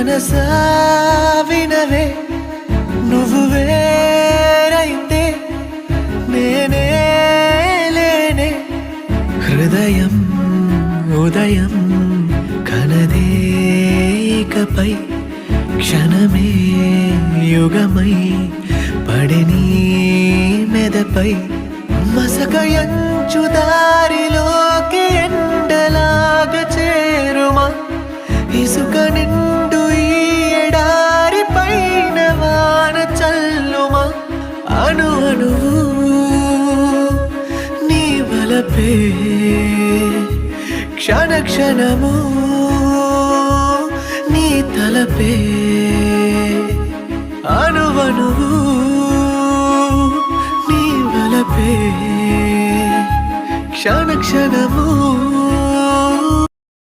మనసా వినవే నువ్వు వేరైతే నేనే లేనే హృదయం ఉదయం కనదే ఇకపై క్షణమే యుగమై పడిని మెదపై మసకయంచు దారిలోకి ఎండలాగా చేరుమా ఇసుక నిండు ఈ ఎడారి పైన వాన చల్లుమా అణు అణువు నీ వలపే క్షణ క్షణము నీ తలపే అణువణువు నీ వలపే క్షణ క్షణము